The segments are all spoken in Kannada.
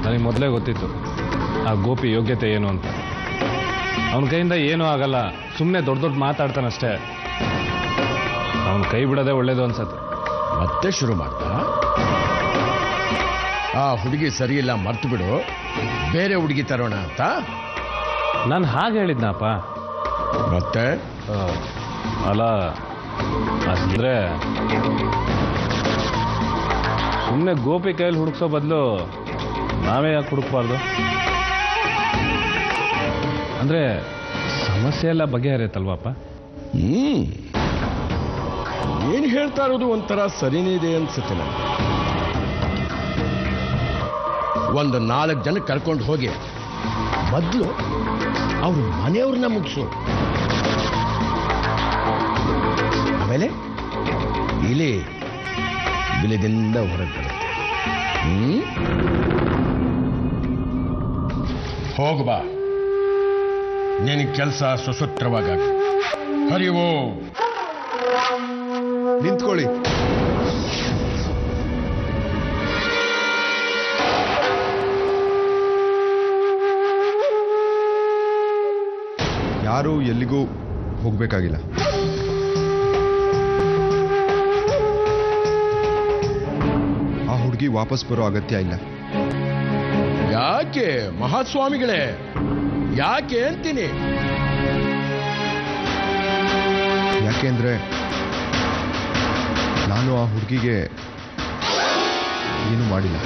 ನನಗೆ ಮೊದಲೇ ಗೊತ್ತಿತ್ತು ಆ ಗೋಪಿ ಯೋಗ್ಯತೆ ಏನು ಅಂತ. ಅವನ ಕೈಯಿಂದ ಏನೂ ಆಗಲ್ಲ, ಸುಮ್ಮನೆ ದೊಡ್ಡ ದೊಡ್ಡ ಮಾತಾಡ್ತಾನಷ್ಟೇ. ಅವನ ಕೈ ಬಿಡೋದೇ ಒಳ್ಳೇದು ಅನ್ಸತ್ತೆ. ಮತ್ತೆ ಶುರು ಮಾಡ್ತಾ? ಆ ಹುಡುಗಿ ಸರಿಯಿಲ್ಲ, ಮರ್ತು ಬಿಡು, ಬೇರೆ ಹುಡುಗಿ ತರೋಣ ಅಂತ ನಾನು ಹಾಗೆ ಹೇಳಿದ್ನಪ್ಪ. ಮತ್ತೆ ಅಲ್ಲ ಅಂದ್ರೆ ಸುಮ್ಮನೆ ಗೋಪಿ ಕೈಯಲ್ಲಿ ಹುಡುಕ್ಸೋ ಬದಲು ನಾವೇ ಯಾಕೆ ಹುಡುಕ್ಬಾರ್ದು? ಅಂದ್ರೆ ಸಮಸ್ಯೆ ಎಲ್ಲ ಬಗೆಹರಿಯತ್ತಲ್ವಪ್ಪ. ಏನು ಹೇಳ್ತಾ ಇರೋದು ಒಂಥರ ಸರಿನೇ ಇದೆ ಅನ್ಸುತ್ತೆ ನನಗೆ. ಒಂದು 4 ಜನ ಕರ್ಕೊಂಡು ಹೋಗಿ ಮೊದಲು ಅವ್ರ ಮನೆಯವ್ರನ್ನ ಮುಗಿಸು, ಆಮೇಲೆ ಇಲಿ ಬಿಲದಿಂದ ಹೊರಗೆ ಬರುತ್ತೆ. ಹೋಗ್ಬಾ, ನಿನ್ ಕೆಲಸ ಸುಸೂತ್ರವಾಗ. ಹರಿವೋ ನಿಂತ್ಕೊಳ್ಳಿ. ಯಾರು ಎಲ್ಲಿಗೂ ಹೋಗ್ಬೇಕಾಗಿಲ್ಲ. ಆ ಹುಡುಗಿ ವಾಪಸ್ ಬರೋ ಅಗತ್ಯ ಇಲ್ಲ. ಯಾಕೆ ಮಹಾಸ್ವಾಮಿಗಳೇ, ಯಾಕೆ ಅಂತೀನಿ? ಯಾಕೆಂದ್ರೆ ನಾನು ಆ ಹುಡುಗಿಗೆ ಏನು ಮಾಡಿಲ್ಲ.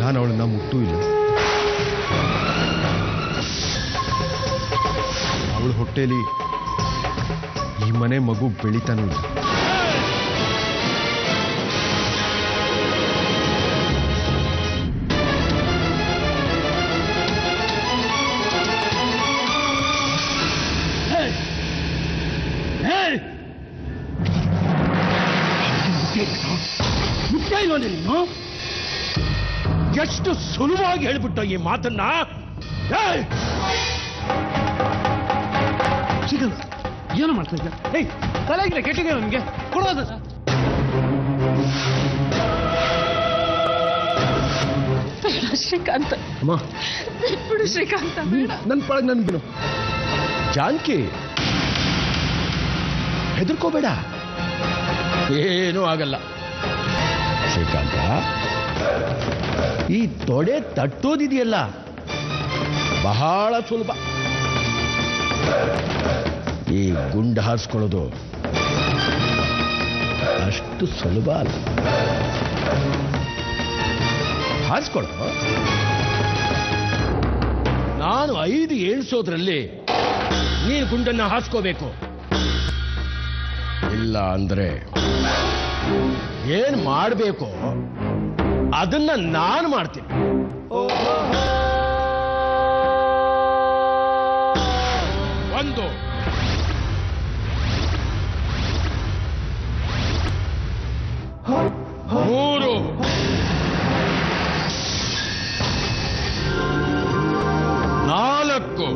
ನಾನು ಅವಳನ್ನ ಮುಟ್ಟೂ ಇಲ್ಲ. ಅವಳ ಹೊಟ್ಟೆಲಿ ಈ ಮನೆ ಮಗು ಬೆಳಿತಾನೂ ಇಲ್ಲ. ಎಷ್ಟು ಸುಲಭವಾಗಿ ಹೇಳ್ಬಿಟ್ಟ ಈ ಮಾತನ್ನ. ಏನು ಮಾಡ್ತಾ ಇದ್ದ? ತಲೆಗಿಲ್ಲ, ಕೆಟ್ಟಿದೆ ನನ್ಗೆ ಕೊಡೋದು. ಶ್ರೀಕಾಂತ, ಬಿಡು ಶ್ರೀಕಾಂತ, ನನ್ ಪಳಗ್ ನನ್ ಬಿಡು. ಜಾನ್ಕಿ, ಹೆದರ್ಕೋಬೇಡ, ಏನೂ ಆಗಲ್ಲ. ಶ್ರೀಕಾಂತ, ಈ ತೊಡೆ ತಟ್ಟೋದಿದೆಯಲ್ಲ ಬಹಳ ಸುಲಭ. ಈ ಗುಂಡು ಹಾರಿಸ್ಕೊಳ್ಳೋದು ಅಷ್ಟು ಸುಲಭ ಅಲ್ಲ. ಹಾರಿಸ್ಕೊಳ್ಳೋ. ನಾನು 5 ಎಣಿಸೋದ್ರಲ್ಲಿ ನೀನು ಗುಂಡನ್ನ ಹಾರಿಸ್ಕೋಬೇಕು. ಇಲ್ಲ ಅಂದ್ರೆ ಏನ್ ಮಾಡಬೇಕು ಅದನ್ನ ನಾನು ಮಾಡ್ತೀನಿ. 1 3 4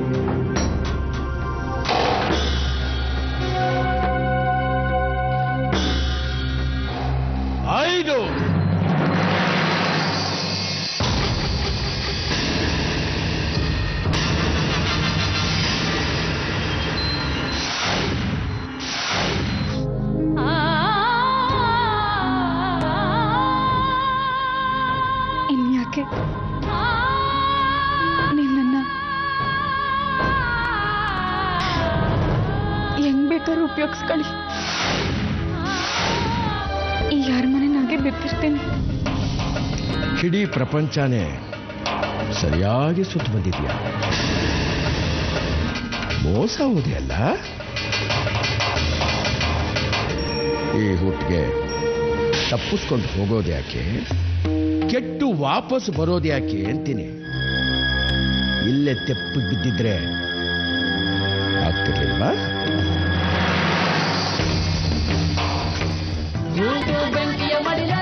5 ಇನ್ಯಾಕೆ ನಿನ್ನ ಹೆಂಗ್ ಬೇಕಾದ್ರೂ ಉಪಯೋಗಿಸ್ಕೊಳ್ಳಿ. ಈ ಯಾರ ಮನೆ ನಾಗೆ ಬಿತ್ತಿರ್ತೀನಿ. ಇಡೀ ಪ್ರಪಂಚನೇ ಸರಿಯಾಗಿ ಸುತ್ತ ಬಂದಿದ್ಯಾ? ಮೋಸ ಹೋದೆಯಲ್ಲ. ಈ ಹುಟ್ಟಿಗೆ ತಪ್ಪಿಸ್ಕೊಂಡು ಹೋಗೋದ್ಯಾಕೆ, ಕೆಟ್ಟು ವಾಪಸ್ ಬರೋದ್ಯಾಕೆ ಅಂತೀನಿ. ಇಲ್ಲೇ ತೆಪ್ಪಿಗೆ ಬಿದ್ದಿದ್ರೆ ಆಗ್ತಿರ್ಲಿಲ್ವಾ? ಬೆಂಕಿಯ ಮಡಿಲ